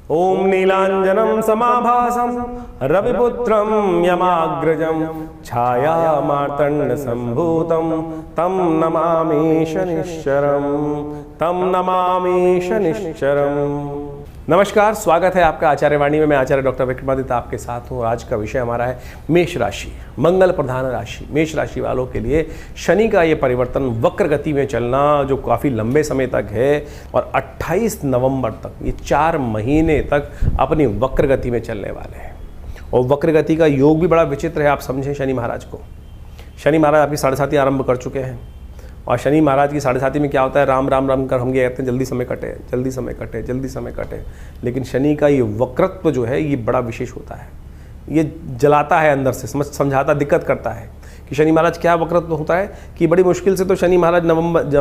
ओम नीलांजनम समाभासम रविपुत्रम यमाग्रजम छाया मार्तंड संभूतम तम नमामि शनिश्चरम। नमस्कार, स्वागत है आपका आचार्यवाणी में। मैं आचार्य डॉक्टर विक्रमादित्य आपके साथ हूँ। आज का विषय हमारा है मेष राशि, मंगल प्रधान राशि। मेष राशि वालों के लिए शनि का ये परिवर्तन, वक्र गति में चलना, जो काफ़ी लंबे समय तक है और 28 नवंबर तक, ये 4 महीने तक अपनी वक्र गति में चलने वाले हैं। और वक्र गति का योग भी बड़ा विचित्र है। आप समझें शनि महाराज को, शनि महाराज आपकी 7.5 आरंभ कर चुके हैं और शनि महाराज की 7.5 में क्या होता है, राम राम राम कर हम ये कहते हैं जल्दी समय कटे, जल्दी समय कटे, जल्दी समय कटे। लेकिन शनि का ये वक्रत्व जो है ये बड़ा विशेष होता है। ये जलाता है अंदर से, समझाता, दिक्कत करता है कि शनि महाराज क्या वक्रत्व होता है कि बड़ी मुश्किल से तो शनि महाराज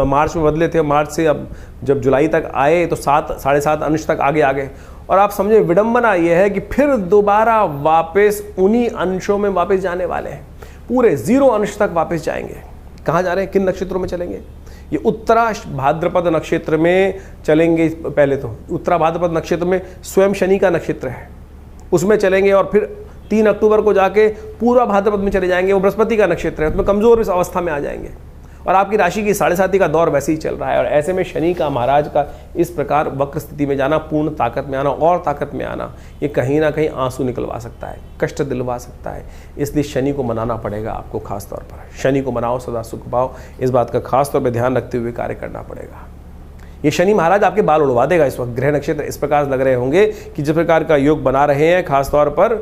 मार्च में बदले थे। मार्च से अब जब जुलाई तक आए तो 7.5 अंश तक आगे आ गए। और आप समझे विडंबना ये है कि फिर दोबारा वापस उन्हीं अंशों में वापस जाने वाले हैं, पूरे 0 अंश तक वापस जाएंगे। कहाँ जा रहे हैं, किन नक्षत्रों में चलेंगे? ये उत्तरा भाद्रपद नक्षत्र में चलेंगे। पहले तो उत्तरा भाद्रपद नक्षत्र में स्वयं शनि का नक्षत्र है, उसमें चलेंगे और फिर 3 अक्टूबर को जाके पूर्वा भाद्रपद में चले जाएंगे। वो बृहस्पति का नक्षत्र है, उसमें कमजोर इस अवस्था में आ जाएंगे। और आपकी राशि की 7.5 का दौर वैसे ही चल रहा है। और ऐसे में शनि का महाराज का इस प्रकार वक्र स्थिति में जाना, पूर्ण ताकत में आना और ताकत में आना, ये कहीं ना कहीं आंसू निकलवा सकता है, कष्ट दिलवा सकता है। इसलिए शनि को मनाना पड़ेगा आपको। खास तौर पर शनि को मनाओ, सदा सुख पाओ, इस बात का खास तौर पर ध्यान रखते हुए कार्य करना पड़ेगा। ये शनि महाराज आपके बाल उड़वा देगा। इस वक्त ग्रह नक्षत्र इस प्रकार लग रहे होंगे कि जिस प्रकार का योग बना रहे हैं, खासतौर पर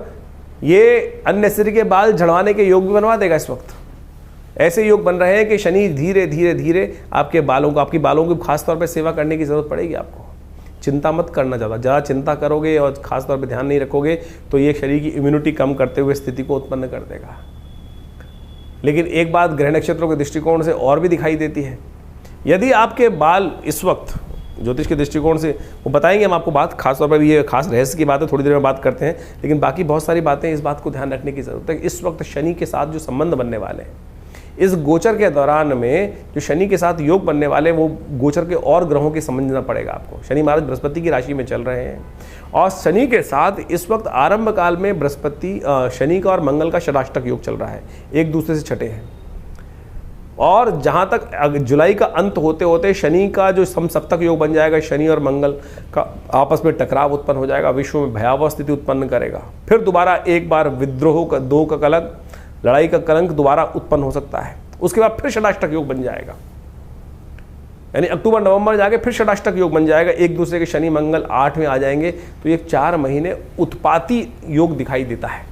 ये अन्य सिर के बाल झड़वाने के योग भी बनवा देगा। इस वक्त ऐसे योग बन रहे हैं कि शनि धीरे धीरे धीरे आपके बालों को, आपकी बालों की खासतौर पर सेवा करने की जरूरत पड़ेगी आपको। चिंता मत करना, ज़्यादा चिंता करोगे और खासतौर पर ध्यान नहीं रखोगे तो ये शरीर की इम्यूनिटी कम करते हुए स्थिति को उत्पन्न कर देगा। लेकिन एक बात ग्रह नक्षत्रों के दृष्टिकोण से और भी दिखाई देती है। यदि आपके बाल इस वक्त ज्योतिष के दृष्टिकोण से, वो बताएंगे हम आपको बात, खासतौर पर ये खास रहस्य की बात है, थोड़ी देर में बात करते हैं। लेकिन बाकी बहुत सारी बातें, इस बात को ध्यान रखने की जरूरत है। इस वक्त शनि के साथ जो संबंध बनने वाले हैं, इस गोचर के दौरान में जो शनि के साथ योग बनने वाले, वो गोचर के और ग्रहों के समझना पड़ेगा आपको। शनि महाराज बृहस्पति की राशि में चल रहे हैं और शनि के साथ इस वक्त आरंभ काल में बृहस्पति, शनि का और मंगल का षडाष्टक योग चल रहा है, एक दूसरे से छठे हैं। और जहाँ तक जुलाई का अंत होते होते शनि का जो समसप्तक योग बन जाएगा, शनि और मंगल का आपस में टकराव उत्पन्न हो जाएगा, विश्व में भयावह स्थिति उत्पन्न करेगा। फिर दोबारा एक बार विद्रोह का, 2 का कलंक, लड़ाई का कलंक दोबारा उत्पन्न हो सकता है। उसके बाद फिर षडाष्टक योग बन जाएगा, यानी अक्टूबर नवंबर जाके फिर षडाष्टक योग बन जाएगा। एक दूसरे के शनि मंगल 8 में आ जाएंगे तो ये 4 महीने उत्पाती योग दिखाई देता है।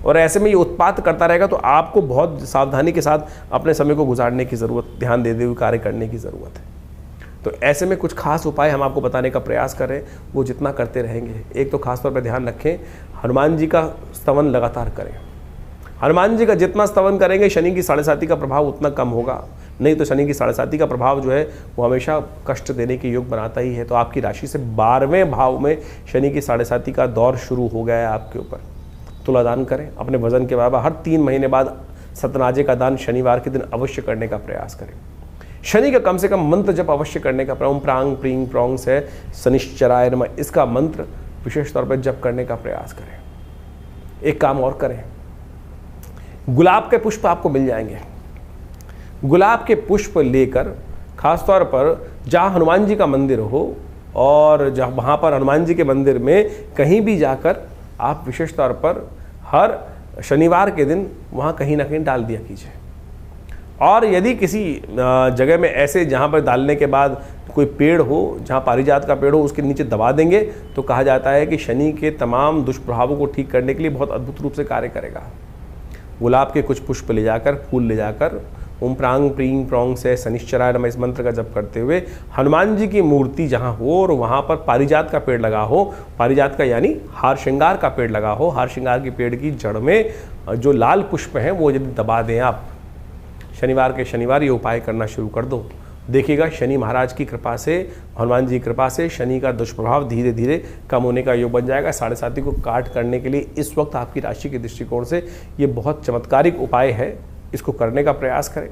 और ऐसे में ये उत्पात करता रहेगा तो आपको बहुत सावधानी के साथ अपने समय को गुजारने की ज़रूरत, ध्यान देते हुए कार्य करने की ज़रूरत है। तो ऐसे में कुछ खास उपाय हम आपको बताने का प्रयास कर रहे हैं, वो जितना करते रहेंगे। एक तो खासतौर पर ध्यान रखें, हनुमान जी का स्तवन लगातार करें। हनुमान जी का जितना स्तवन करेंगे शनि की 7.5 का प्रभाव उतना कम होगा। नहीं तो शनि की 7.5 का प्रभाव जो है वो हमेशा कष्ट देने के योग बनाता ही है। तो आपकी राशि से 12वें भाव में शनि की 7.5 का दौर शुरू हो गया है आपके ऊपर। तुला दान करें, अपने वजन के बराबर। हर 3 महीने बाद सतनाजे का दान शनिवार के दिन अवश्य करने का प्रयास करें। शनि का कम से कम मंत्र जप अवश्य करने का, ओम प्रांग प्रींग प्रोंग से शनिश्चराय नमः, इसका मंत्र विशेष तौर पर जप करने का प्रयास करें। एक काम और करें, गुलाब के पुष्प आपको मिल जाएंगे। गुलाब के पुष्प लेकर, खासतौर पर जहाँ हनुमान जी का मंदिर हो और जहाँ वहाँ पर हनुमान जी के मंदिर में कहीं भी जाकर आप विशेष तौर पर हर शनिवार के दिन वहाँ कहीं ना कहीं डाल दिया कीजिए। और यदि किसी जगह में ऐसे जहाँ पर डालने के बाद कोई पेड़ हो, जहाँ पारिजात का पेड़ हो, उसके नीचे दबा देंगे तो कहा जाता है कि शनि के तमाम दुष्प्रभावों को ठीक करने के लिए बहुत अद्भुत रूप से कार्य करेगा। गुलाब के कुछ पुष्प ले जाकर, फूल ले जाकर, ओम प्रांग प्रींग प्रोंग से शनिश्चराय नमः इस मंत्र का जप करते हुए हनुमान जी की मूर्ति जहाँ हो और वहाँ पर पारिजात का पेड़ लगा हो, पारिजात का यानी हार श्रृंगार का पेड़ लगा हो, हार श्रृंगार के पेड़ की जड़ में जो लाल पुष्प हैं वो यदि दबा दें आप, शनिवार के शनिवार ये उपाय करना शुरू कर दो। देखिएगा शनि महाराज की कृपा से, हनुमान जी की कृपा से शनि का दुष्प्रभाव धीरे धीरे कम होने का योग बन जाएगा। 7.5 को काट करने के लिए इस वक्त आपकी राशि के दृष्टिकोण से ये बहुत चमत्कारिक उपाय है, इसको करने का प्रयास करें।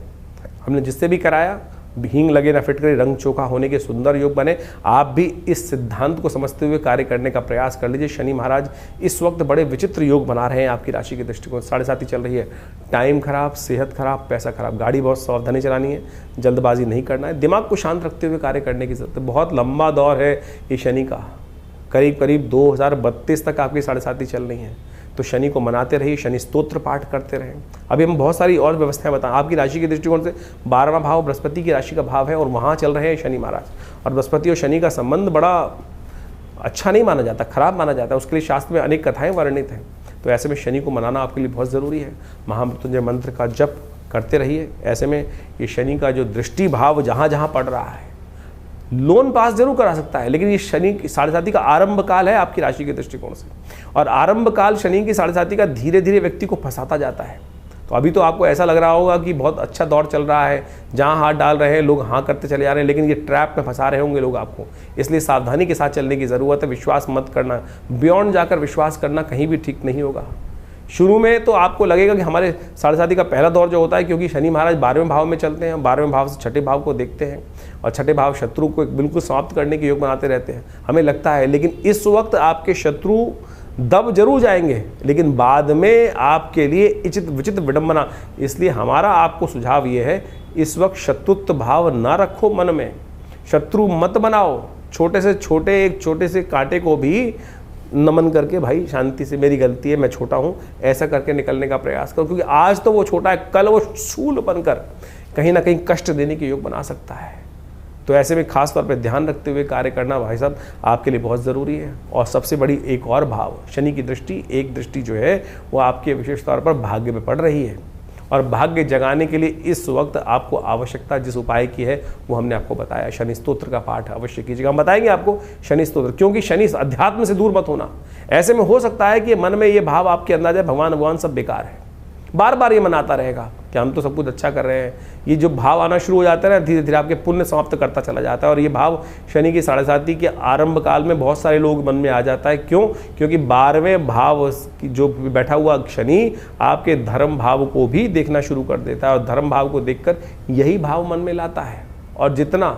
हमने जिससे भी कराया हींग लगे ना फिटकरी, रंग चोखा होने के सुंदर योग बने। आप भी इस सिद्धांत को समझते हुए कार्य करने का प्रयास कर लीजिए। शनि महाराज इस वक्त बड़े विचित्र योग बना रहे हैं आपकी राशि के दृष्टिकोण। 7.5 चल रही है, टाइम खराब, सेहत खराब, पैसा खराब, गाड़ी बहुत सावधानी चलानी है, जल्दबाजी नहीं करना है, दिमाग को शांत रखते हुए कार्य करने की जरूरत है। बहुत लंबा दौर है ये शनि का, करीब करीब 2032 तक आपकी 7.5 चल रही हैं। तो शनि को मनाते रहिए, शनि स्तोत्र पाठ करते रहें। अभी हम बहुत सारी और व्यवस्थाएं बताएं। आपकी राशि के दृष्टिकोण से 12वां भाव बृहस्पति की राशि का भाव है और वहाँ चल रहे हैं शनि महाराज। और बृहस्पति और शनि का संबंध बड़ा अच्छा नहीं माना जाता, खराब माना जाता है। उसके लिए शास्त्र में अनेक कथाएं वर्णित हैं। तो ऐसे में शनि को मनाना आपके लिए बहुत ज़रूरी है। महामृत्युंजय मंत्र का जप करते रहिए। ऐसे में ये शनि का जो दृष्टि भाव जहाँ जहाँ पड़ रहा है, लोन पास जरूर करा सकता है, लेकिन ये शनि की 7.5 का आरंभ काल है आपकी राशि के दृष्टिकोण से। और आरंभ काल शनि की 7.5 का धीरे धीरे व्यक्ति को फंसाता जाता है। तो अभी तो आपको ऐसा लग रहा होगा कि बहुत अच्छा दौर चल रहा है, जहां हाथ डाल रहे हैं लोग हाँ करते चले जा रहे हैं, लेकिन ये ट्रैप में फंसा रहे होंगे लोग आपको। इसलिए सावधानी के साथ चलने की ज़रूरत है। विश्वास मत करना, बियॉन्ड जाकर विश्वास करना कहीं भी ठीक नहीं होगा। शुरू में तो आपको लगेगा कि हमारे 7.5 का पहला दौर जो होता है, क्योंकि शनि महाराज 12वें भाव में चलते हैं, 12वें भाव से 6ठे भाव को देखते हैं और 6ठे भाव शत्रु को बिल्कुल समाप्त करने के योग बनाते रहते हैं, हमें लगता है। लेकिन इस वक्त आपके शत्रु दब जरूर जाएंगे, लेकिन बाद में आपके लिए विचित्र विडंबना। इसलिए हमारा आपको सुझाव ये है, इस वक्त शत्रुत्व भाव ना रखो मन में, शत्रु मत बनाओ। छोटे से छोटे एक छोटे से कांटे को भी नमन करके, भाई शांति से, मेरी गलती है, मैं छोटा हूँ, ऐसा करके निकलने का प्रयास करो। क्योंकि आज तो वो छोटा है, कल वो शूल बनकर कहीं ना कहीं कष्ट देने के योग बना सकता है। तो ऐसे में खास तौर पे ध्यान रखते हुए कार्य करना भाई साहब आपके लिए बहुत ज़रूरी है। और सबसे बड़ी एक और भाव, शनि की दृष्टि, एक दृष्टि जो है वो आपके विशेष तौर पर भाग्य पे पड़ रही है। और भाग्य जगाने के लिए इस वक्त आपको आवश्यकता जिस उपाय की है वो हमने आपको बताया। शनि स्तोत्र का पाठ अवश्य कीजिएगा। हम बताएंगे आपको शनि स्तोत्र, क्योंकि शनि अध्यात्म से दूर मत होना। ऐसे में हो सकता है कि मन में ये भाव आपके अंदर जाए, भगवान सब बेकार है, बार बार ये मनाता रहेगा कि हम तो सब कुछ अच्छा कर रहे हैं। ये जो भाव आना शुरू हो जाता है ना, धीरे धीरे आपके पुण्य समाप्त करता चला जाता है। और ये भाव शनि की 7.5 के आरंभ काल में बहुत सारे लोग मन में आ जाता है। क्यों? क्योंकि 12वें भाव जो बैठा हुआ शनि आपके धर्म भाव को भी देखना शुरू कर देता है और धर्म भाव को देखकर यही भाव मन में लाता है। और जितना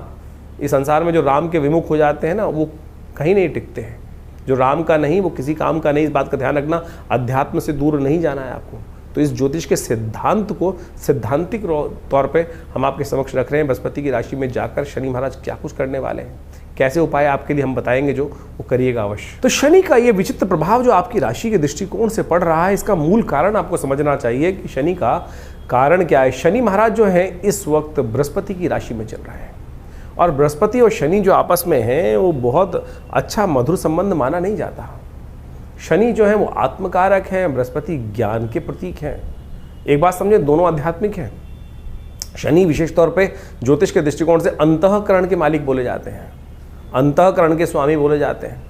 इस संसार में जो राम के विमुख हो जाते हैं ना, वो कहीं नहीं टिकते हैं। जो राम का नहीं वो किसी काम का नहीं, इस बात का ध्यान रखना। अध्यात्म से दूर नहीं जाना है आपको। तो इस ज्योतिष के सिद्धांत को सैद्धांतिक तौर पे हम आपके समक्ष रख रहे हैं। बृहस्पति की राशि में जाकर शनि महाराज क्या कुछ करने वाले हैं, कैसे उपाय आपके लिए हम बताएंगे, जो वो करिएगा अवश्य। तो शनि का ये विचित्र प्रभाव जो आपकी राशि के दृष्टिकोण से पड़ रहा है, इसका मूल कारण आपको समझना चाहिए कि शनि का कारण क्या है। शनि महाराज जो है इस वक्त बृहस्पति की राशि में चल रहा है और बृहस्पति और शनि जो आपस में हैं वो बहुत अच्छा मधुर संबंध माना नहीं जाता। शनि जो है वो आत्मकारक है, बृहस्पति ज्ञान के प्रतीक हैं। एक बात समझे, दोनों आध्यात्मिक हैं। शनि विशेष तौर पे ज्योतिष के दृष्टिकोण से अंतःकरण के मालिक बोले जाते हैं, अंतःकरण के स्वामी बोले जाते हैं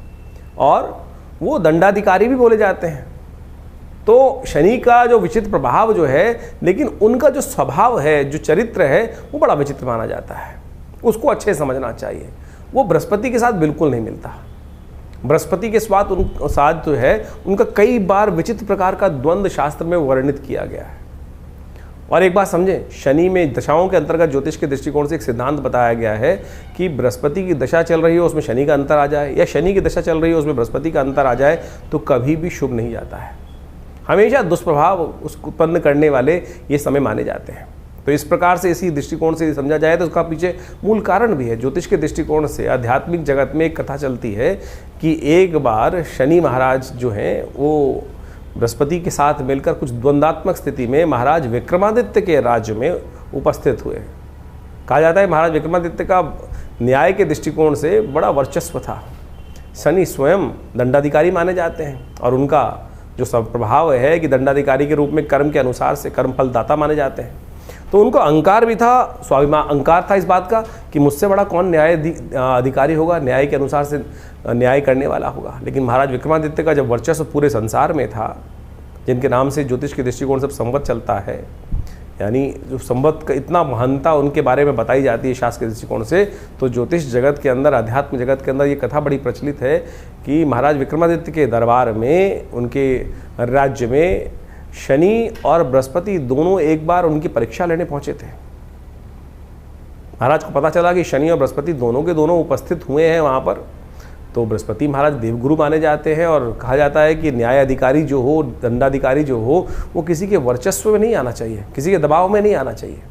और वो दंडाधिकारी भी बोले जाते हैं। तो शनि का जो विचित्र प्रभाव जो है, लेकिन उनका जो स्वभाव है, जो चरित्र है, वो बड़ा विचित्र माना जाता है। उसको अच्छे समझना चाहिए। वो बृहस्पति के साथ बिल्कुल नहीं मिलता। बृहस्पति के साथ जो है उनका कई बार विचित्र प्रकार का द्वंद्व शास्त्र में वर्णित किया गया है। और एक बात समझें, शनि में दशाओं के अंतर्गत ज्योतिष के दृष्टिकोण से एक सिद्धांत बताया गया है कि बृहस्पति की दशा चल रही है उसमें शनि का अंतर आ जाए, या शनि की दशा चल रही है उसमें बृहस्पति का अंतर आ जाए, तो कभी भी शुभ नहीं जाता है। हमेशा दुष्प्रभाव उसको उत्पन्न करने वाले ये समय माने जाते हैं। तो इस प्रकार से इसी दृष्टिकोण से समझा जाए तो उसका पीछे मूल कारण भी है। ज्योतिष के दृष्टिकोण से आध्यात्मिक जगत में एक कथा चलती है कि एक बार शनि महाराज जो हैं वो बृहस्पति के साथ मिलकर कुछ द्वंद्वात्मक स्थिति में महाराज विक्रमादित्य के राज्य में उपस्थित हुए। कहा जाता है महाराज विक्रमादित्य का न्याय के दृष्टिकोण से बड़ा वर्चस्व था। शनि स्वयं दंडाधिकारी माने जाते हैं और उनका जो सब प्रभाव है कि दंडाधिकारी के रूप में कर्म के अनुसार से कर्म फलदाता माने जाते हैं। तो उनको अहंकार भी था, स्वाभिमान, अहंकार था इस बात का कि मुझसे बड़ा कौन न्याय अधिकारी होगा, न्याय के अनुसार से न्याय करने वाला होगा। लेकिन महाराज विक्रमादित्य का जब वर्चस्व पूरे संसार में था, जिनके नाम से ज्योतिष के दृष्टिकोण से संवत चलता है, यानी जो संवत का इतना महानता उनके बारे में बताई जाती है शास्त्र के दृष्टिकोण से, तो ज्योतिष जगत के अंदर, अध्यात्म जगत के अंदर ये कथा बड़ी प्रचलित है कि महाराज विक्रमादित्य के दरबार में, उनके राज्य में शनि और बृहस्पति दोनों एक बार उनकी परीक्षा लेने पहुंचे थे। महाराज को पता चला कि शनि और बृहस्पति दोनों के दोनों उपस्थित हुए हैं वहाँ पर। तो बृहस्पति महाराज देवगुरु माने जाते हैं और कहा जाता है कि न्याय अधिकारी जो हो, दंडाधिकारी जो हो, वो किसी के वर्चस्व में नहीं आना चाहिए, किसी के दबाव में नहीं आना चाहिए।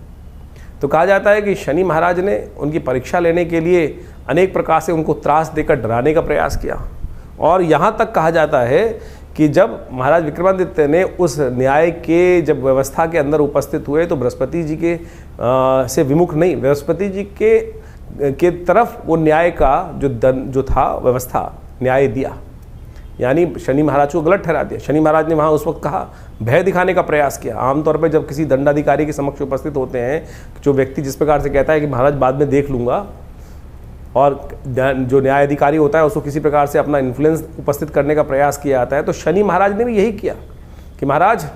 तो कहा जाता है कि शनि महाराज ने उनकी परीक्षा लेने के लिए अनेक प्रकार से उनको त्रास देकर डराने का प्रयास किया। और यहाँ तक कहा जाता है कि जब महाराज विक्रमादित्य ने उस न्याय के जब व्यवस्था के अंदर उपस्थित हुए तो बृहस्पति जी के से विमुख नहीं, बृहस्पति जी के तरफ वो न्याय का जो था व्यवस्था न्याय दिया, यानी शनि महाराज को गलत ठहरा दिया। शनि महाराज ने वहाँ उस वक्त कहा, भय दिखाने का प्रयास किया। आमतौर पर जब किसी दंडाधिकारी के समक्ष उपस्थित होते हैं, जो व्यक्ति जिस प्रकार से कहता है कि महाराज बाद में देख लूँगा, और जो न्यायाधिकारी होता है उसको किसी प्रकार से अपना इन्फ्लुएंस उपस्थित करने का प्रयास किया जाता है, तो शनि महाराज ने भी यही किया कि महाराज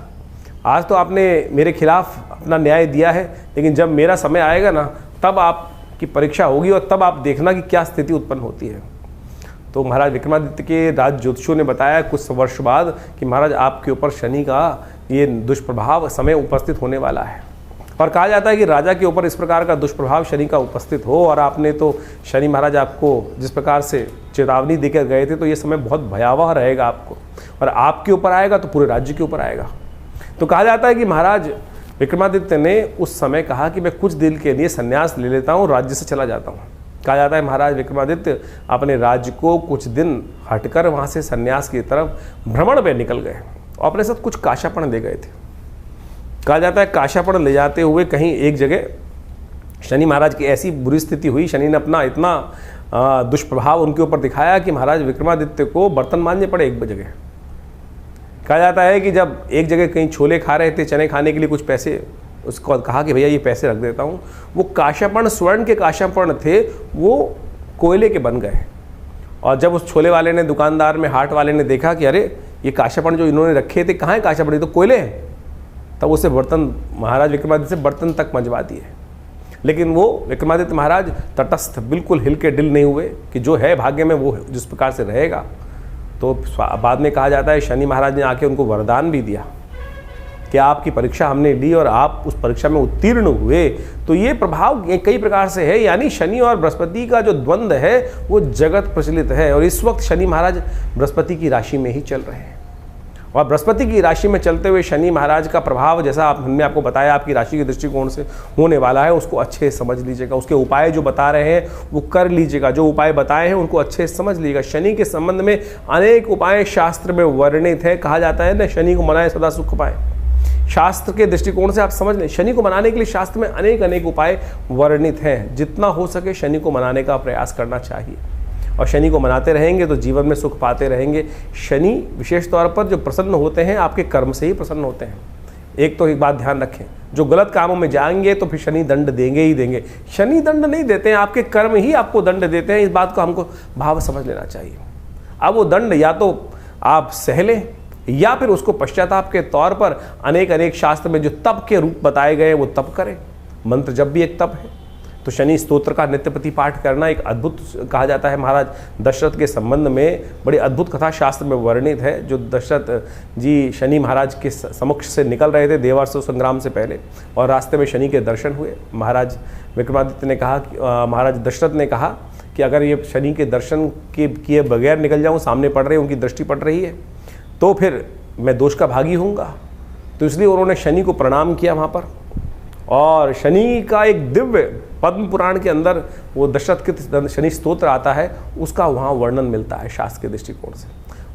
आज तो आपने मेरे खिलाफ अपना न्याय दिया है, लेकिन जब मेरा समय आएगा ना तब आपकी परीक्षा होगी और तब आप देखना कि क्या स्थिति उत्पन्न होती है। तो महाराज विक्रमादित्य के राज ज्योतिषियों ने बताया कुछ वर्ष बाद कि महाराज आपके ऊपर शनि का ये दुष्प्रभाव समय उपस्थित होने वाला है। और कहा जाता है कि राजा के ऊपर इस प्रकार का दुष्प्रभाव शनि का उपस्थित हो, और आपने तो शनि महाराज आपको जिस प्रकार से चेतावनी देकर गए थे, तो ये समय बहुत भयावह रहेगा आपको, और आपके ऊपर आएगा तो पूरे राज्य के ऊपर आएगा। तो कहा जाता है कि महाराज विक्रमादित्य ने उस समय कहा कि मैं कुछ दिन के लिए संन्यास ले लेता हूँ, राज्य से चला जाता हूँ। कहा जाता है महाराज विक्रमादित्य अपने राज्य को कुछ दिन हटकर वहाँ से संन्यास की तरफ भ्रमण में निकल गए और अपने साथ कुछ काशापण ले गए थे। कहा जाता है काशापण ले जाते हुए कहीं एक जगह शनि महाराज की ऐसी बुरी स्थिति हुई, शनि ने अपना इतना दुष्प्रभाव उनके ऊपर दिखाया कि महाराज विक्रमादित्य को बर्तन मांजने पड़े एक जगह। कहा जाता है कि जब एक जगह कहीं छोले खा रहे थे, चने खाने के लिए कुछ पैसे, उसको कहा कि भैया ये पैसे रख देता हूँ, वो काशापण स्वर्ण के काशापण थे, वो कोयले के बन गए। और जब उस छोले वाले ने, दुकानदार में हाट वाले ने देखा कि अरे ये काशापण जो इन्होंने रखे थे कहाँ है काशापण, ये तो कोयले हैं, तब उसे बर्तन महाराज विक्रमादित्य से बर्तन तक मंजवा दिए। लेकिन वो विक्रमादित्य महाराज तटस्थ, बिल्कुल हिल के डिल नहीं हुए कि जो है भाग्य में वो जिस प्रकार से रहेगा। तो बाद में कहा जाता है शनि महाराज ने आके उनको वरदान भी दिया कि आपकी परीक्षा हमने ली और आप उस परीक्षा में उत्तीर्ण हुए। तो ये प्रभाव कई प्रकार से है, यानी शनि और बृहस्पति का जो द्वंद्व है वो जगत प्रचलित है। और इस वक्त शनि महाराज बृहस्पति की राशि में ही चल रहे हैं, और बृहस्पति की राशि में चलते हुए शनि महाराज का प्रभाव, जैसा हमने आपको बताया आपकी राशि के दृष्टिकोण से होने वाला है, उसको अच्छे से समझ लीजिएगा। उसके उपाय जो बता रहे हैं वो कर लीजिएगा, जो उपाय बताए हैं उनको अच्छे से समझ लीजिएगा। शनि के संबंध में अनेक उपाय शास्त्र में वर्णित है। कहा जाता है ना, शनि को मनाए सदा सुख पाए। शास्त्र के दृष्टिकोण से आप समझ लें, शनि को मनाने के लिए शास्त्र में अनेक अनेक उपाय वर्णित हैं। जितना हो सके शनि को मनाने का प्रयास करना चाहिए, और शनि को मनाते रहेंगे तो जीवन में सुख पाते रहेंगे। शनि विशेष तौर पर जो प्रसन्न होते हैं आपके कर्म से ही प्रसन्न होते हैं। एक तो एक बात ध्यान रखें, जो गलत कामों में जाएंगे तो फिर शनि दंड देंगे ही देंगे। शनि दंड नहीं देते हैं, आपके कर्म ही आपको दंड देते हैं। इस बात को हमको भाव समझ लेना चाहिए। अब वो दंड या तो आप सह लें या फिर उसको पश्चाताप के तौर पर अनेक अनेक शास्त्र में जो तप के रूप बताए गए वो तप करें। मंत्र जब भी एक तप है, तो शनि स्तोत्र का नित्यप्रति पाठ करना एक अद्भुत, कहा जाता है महाराज दशरथ के संबंध में बड़ी अद्भुत कथा शास्त्र में वर्णित है। जो दशरथ जी शनि महाराज के समक्ष से निकल रहे थे देवासुर संग्राम से पहले, और रास्ते में शनि के दर्शन हुए। महाराज विक्रमादित्य ने कहा कि महाराज दशरथ ने कहा कि अगर ये शनि के दर्शन के किए बगैर निकल जाऊँ, सामने पड़ रहे, उनकी दृष्टि पड़ रही है, तो फिर मैं दोष का भागी होऊंगा। तो इसलिए उन्होंने शनि को प्रणाम किया वहाँ पर। और शनि का एक दिव्य पद्म पुराण के अंदर वो दशरथ कृत शनि स्तोत्र आता है, उसका वहाँ वर्णन मिलता है शास्त्र के दृष्टिकोण से।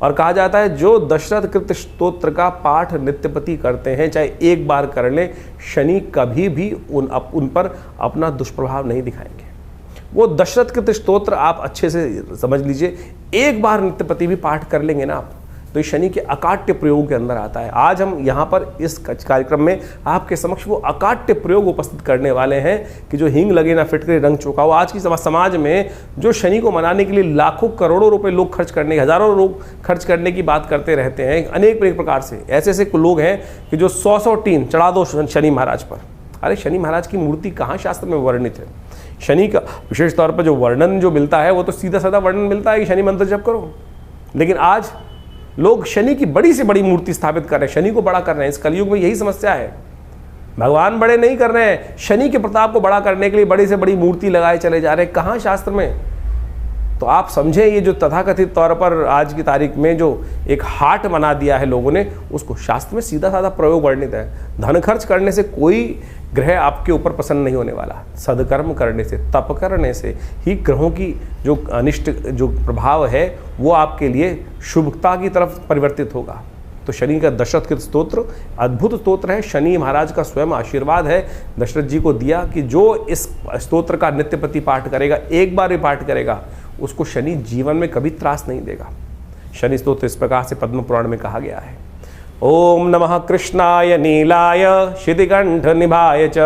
और कहा जाता है जो दशरथ कृत स्तोत्र का पाठ नित्यपति करते हैं, चाहे एक बार कर लें, शनि कभी भी उन पर अपना दुष्प्रभाव नहीं दिखाएंगे। वो दशरथ कृत स्तोत्र आप अच्छे से समझ लीजिए, एक बार नित्यपति भी पाठ कर लेंगे ना आप, तो ये शनि के अकाट्य प्रयोग के अंदर आता है। आज हम यहाँ पर इस कार्यक्रम में आपके समक्ष वो अकाट्य प्रयोग उपस्थित करने वाले हैं कि जो हींग लगे ना फिटकरे रंग चौका हो। आज की समाज में जो शनि को मनाने के लिए लाखों करोड़ों रुपए लोग खर्च करने, हजारों लोग खर्च करने की बात करते रहते हैं, अनेक प्रकार से ऐसे ऐसे लोग हैं कि जो 100 टीन चढ़ा दो शनि महाराज पर। अरे शनि महाराज की मूर्ति कहाँ शास्त्र में वर्णित है? शनि का विशेष तौर पर जो वर्णन जो मिलता है वो तो सीधा साधा वर्णन मिलता है कि शनि मंत्र जप करो, लेकिन आज लोग शनि की बड़ी से बड़ी मूर्ति स्थापित कर रहे हैं, शनि को बड़ा कर रहे हैं। इस कलयुग में यही समस्या है भगवान बड़े नहीं कर रहे हैं, शनि के प्रताप को बड़ा करने के लिए बड़ी से बड़ी मूर्ति लगाए चले जा रहे हैं। कहाँ शास्त्र में? तो आप समझें, ये जो तथाकथित तौर पर आज की तारीख में जो एक हाट बना दिया है लोगों ने, उसको शास्त्र में सीधा साधा प्रयोग वर्णित है। धन खर्च करने से कोई ग्रह आपके ऊपर प्रसन्न नहीं होने वाला। सदकर्म करने से, तप करने से ही ग्रहों की जो अनिष्ट जो प्रभाव है वो आपके लिए शुभता की तरफ परिवर्तित होगा। तो शनि का दशरथ कृत स्तोत्र अद्भुत स्तोत्र है। शनि महाराज का स्वयं आशीर्वाद है दशरथ जी को दिया कि जो इस स्तोत्र का नित्य प्रति पाठ करेगा, एक बार भी पाठ करेगा, उसको शनि जीवन में कभी त्रास नहीं देगा। शनि स्तोत्र इस प्रकार से पद्म पुराण में कहा गया है। ओम नमः कृष्णाय नीलाय शितिकंठ निभाय च,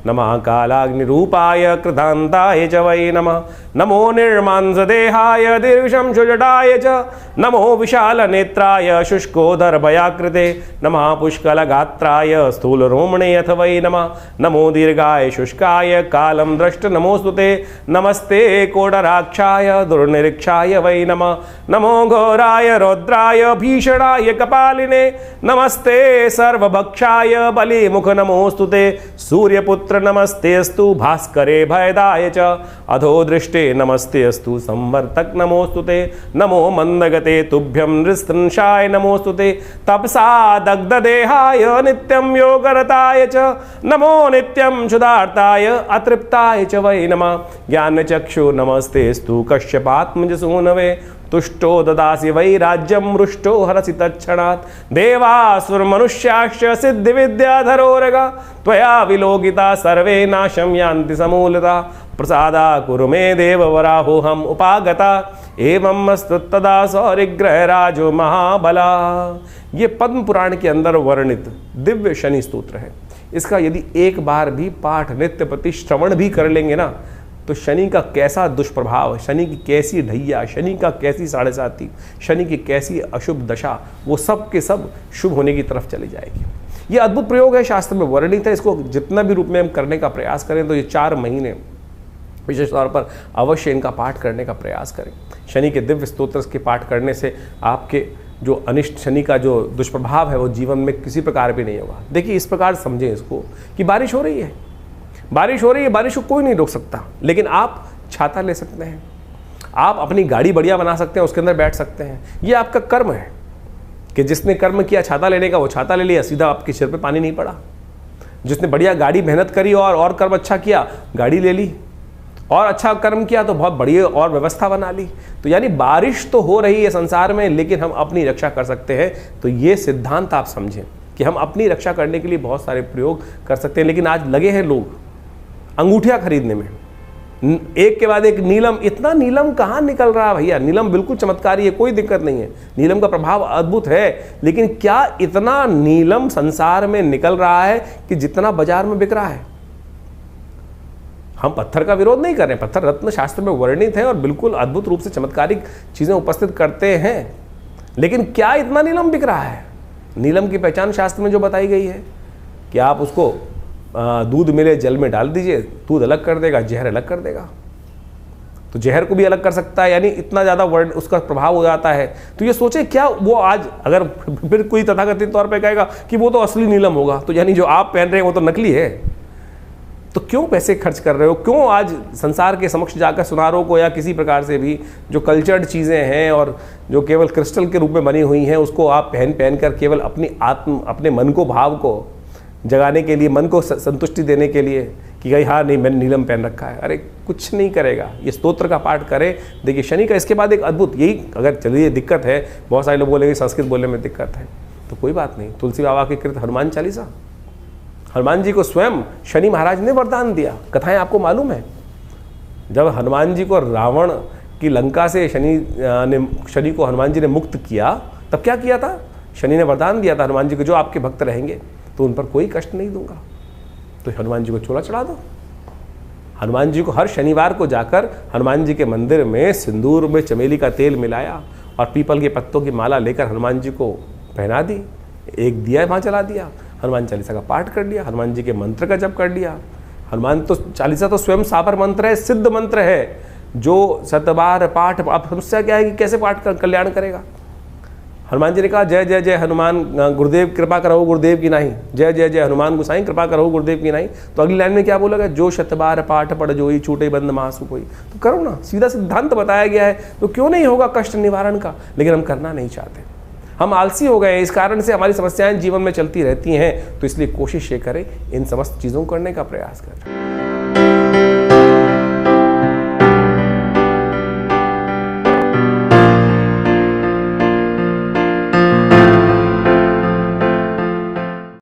नमः कालाग्निरूपाय कृतांताय च वै नमः। नमो निर्मांसदेहाय दीर्घशंशुजटाय च, नमो विशालनेत्राय शुष्कोदरभयाकृते, नमः पुष्कलगात्राय स्थूलरोमणे अथ वै नमः। नमो दीर्घाय शुष्काय कालं द्रष्ट नमोस्तुते, नमस्ते कोडराक्षाय दुर्निरीक्षाय वै नमः। नमो घोराय रौद्राय भीषणाय कपालिने, नमस्ते सर्वभक्षाय बलिमुख नमोस्तुते। सूर्यपुत्र नमस्तेस्तु भास्करे भयदाय च, अधो दृष्टे नमस्तेस्तु संवर्तक नमोस्तुते। नमो मंदगते तुभ्यं नृस्तंशाय नमोस्तुते। तपसा दग्धदेहाय नित्यं योगरताय च, नमो नित्यं क्षुधार्ताय अतृप्ताय च वै नमः। ज्ञानचक्षु नमस्तेस्तु कश्यपात्मजसूनवे, तुष्टो ददासि वै राज्यं रुष्टो हरसि तत्क्षणात्। देवासुरमनुष्याश्च सिद्धिविद्याधरोरगा, त्वया विलोकिता सर्वे नाशं यान्ति समूलता। प्रसादा कुरु मे देववराहोऽहम् उपागता, एवं मस्तु तदा सौरिग्रहराजो महाबला। ये पद्म पुराण के अंदर वर्णित दिव्य शनि स्तोत्र है। इसका यदि एक बार भी पाठ नित्य प्रति श्रवण भी कर लेंगे ना, तो शनि का कैसा दुष्प्रभाव, शनि की कैसी ढैया, शनि का कैसी साढ़े साती, शनि की कैसी अशुभ दशा, वो सब के सब शुभ होने की तरफ चली जाएगी। ये अद्भुत प्रयोग है, शास्त्र में वर्णित है। इसको जितना भी रूप में हम करने का प्रयास करें तो ये 4 महीने विशेष तौर पर अवश्य इनका पाठ करने का प्रयास करें। शनि के दिव्य स्तोत्र के पाठ करने से आपके जो अनिष्ट शनि का जो दुष्प्रभाव है वो जीवन में किसी प्रकार भी नहीं होगा। देखिए, इस प्रकार समझें इसको कि बारिश हो रही है, बारिश हो रही है, बारिश को कोई नहीं रोक सकता, लेकिन आप छाता ले सकते हैं, आप अपनी गाड़ी बढ़िया बना सकते हैं, उसके अंदर बैठ सकते हैं। ये आपका कर्म है कि जिसने कर्म किया छाता लेने का, वो छाता ले लिया, सीधा आपके सिर पे पानी नहीं पड़ा। जिसने बढ़िया गाड़ी मेहनत करी और कर्म अच्छा किया, गाड़ी ले ली, और अच्छा कर्म किया तो बहुत बढ़िया और व्यवस्था बना ली। तो यानी बारिश तो हो रही है संसार में, लेकिन हम अपनी रक्षा कर सकते हैं। तो ये सिद्धांत आप समझें कि हम अपनी रक्षा करने के लिए बहुत सारे प्रयोग कर सकते हैं। लेकिन आज लगे हैं लोग अंगूठियां खरीदने में, एक के बाद एक नीलम। इतना नीलम कहाँ निकल रहा है भैया? नीलम बिल्कुल चमत्कारी है, कोई दिक्कत नहीं है, नीलम का प्रभाव अद्भुत है। लेकिन क्या इतना नीलम संसार में निकल रहा है कि जितना बाजार में बिक रहा है? हम पत्थर का विरोध नहीं कर रहे हैं, पत्थर रत्न शास्त्र में वर्णित है और बिल्कुल अद्भुत रूप से चमत्कारिक चीजें उपस्थित करते हैं। लेकिन क्या इतना नीलम बिक रहा है? नीलम की पहचान शास्त्र में जो बताई गई है कि आप उसको दूध मिले जल में डाल दीजिए, दूध अलग कर देगा, जहर अलग कर देगा। तो जहर को भी अलग कर सकता है, यानी इतना ज़्यादा वर्ण उसका प्रभाव हो जाता है। तो ये सोचे क्या वो आज अगर फिर कोई तथाकथित तौर पे कहेगा कि वो तो असली नीलम होगा, तो यानी जो आप पहन रहे हैं वो तो नकली है। तो क्यों पैसे खर्च कर रहे हो? क्यों आज संसार के समक्ष जाकर सुनारों को या किसी प्रकार से भी जो कल्चर्ड चीज़ें हैं और जो केवल क्रिस्टल के रूप में बनी हुई हैं, उसको आप पहन कर केवल अपने मन को, भाव को जगाने के लिए, मन को संतुष्टि देने के लिए कि भाई हाँ नहीं मैंने नीलम पहन रखा है। अरे कुछ नहीं करेगा। ये स्तोत्र का पाठ करें। देखिए शनि का इसके बाद एक अद्भुत, यही अगर चलिए दिक्कत है, बहुत सारे लोग बोलेंगे संस्कृत बोलने में दिक्कत है, तो कोई बात नहीं। तुलसी बाबा के कृत हनुमान चालीसा, हनुमान जी को स्वयं शनि महाराज ने वरदान दिया। कथाएं आपको मालूम है, जब हनुमान जी को रावण की लंका से शनि को हनुमान जी ने मुक्त किया, तब क्या किया था? शनि ने वरदान दिया था हनुमान जी को, जो आपके भक्त रहेंगे तो उन पर कोई कष्ट नहीं दूंगा। तो हनुमान जी को चोला चढ़ा दो। हनुमान जी को हर शनिवार को जाकर हनुमान जी के मंदिर में सिंदूर में चमेली का तेल मिलाया और पीपल के पत्तों की माला लेकर हनुमान जी को पहना दी, एक दिया वहाँ जला दिया, हनुमान चालीसा का पाठ कर लिया, हनुमान जी के मंत्र का जप कर लिया। हनुमान तो चालीसा तो स्वयं सापर मंत्र है, सिद्ध मंत्र है, जो 7 बार पाठ। अब समस्या क्या है कि कैसे पाठ कर कल्याण करेगा? हनुमान जी ने कहा जय जय जय हनुमान गुरुदेव कृपा करो गुरुदेव की नहीं, जय जय जय हनुमान गोसाई कृपा करो गुरुदेव की नहीं। तो अगली लाइन में क्या बोला गया, जो शतबार पाठ पढ़ जोई छूटे बंद महासु कोई। तो करो ना, सीधा सिद्धांत बताया गया है, तो क्यों नहीं होगा कष्ट निवारण का। लेकिन हम करना नहीं चाहते, हम आलसी हो गए, इस कारण से हमारी समस्याएं जीवन में चलती रहती हैं। तो इसलिए कोशिश ये करें इन समस्त चीज़ों को करने का प्रयास करें।